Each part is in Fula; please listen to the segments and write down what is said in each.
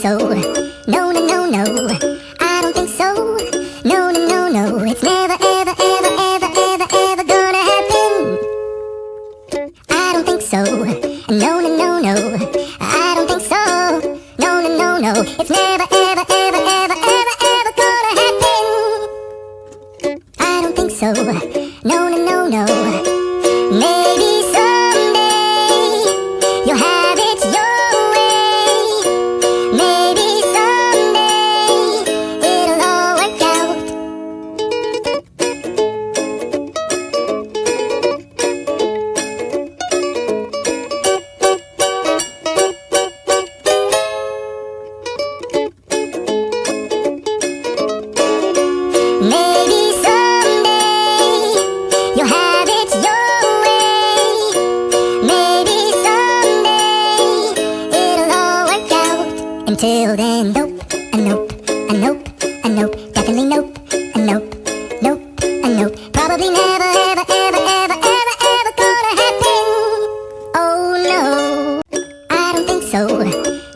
so. No, no, no, no, I don't think so. No, no, no, no, it's never, ever, ever, ever, ever, ever gonna happen. I don't think so. No, no, no, no, I don't think so. No, no, no, no, it's never, ever, ever, ever, ever, ever gonna happen. I don't think so. No, no, no, no. Maybe someday you'll have it your way. Maybe someday it'll all work out. Maybe someday you'll have it your way. Maybe someday it'll all work out. Until then, nope, a nope, a nope, a nope, definitely nope, a nope, nope, a nope. Probably never, ever, ever, ever, ever, ever gonna happen. Oh no, I don't think so.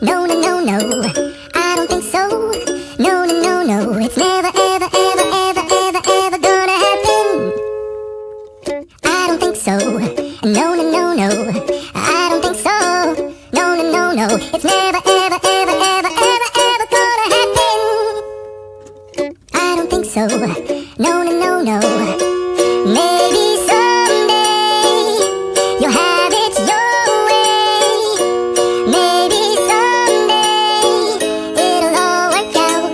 No, no, no, no. no, it's never, ever, ever, ever, ever, ever gonna happen. I don't think so. No, no, no, no. Maybe someday you'll have it your way. Maybe someday it'll all work out.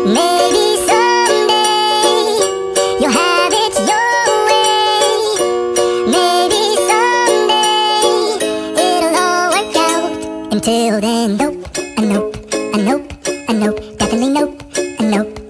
Maybe someday you'll have it your way. Maybe someday it'll all work out. Until then, nope, a nope, a nope, a nope, definitely nope, a nope.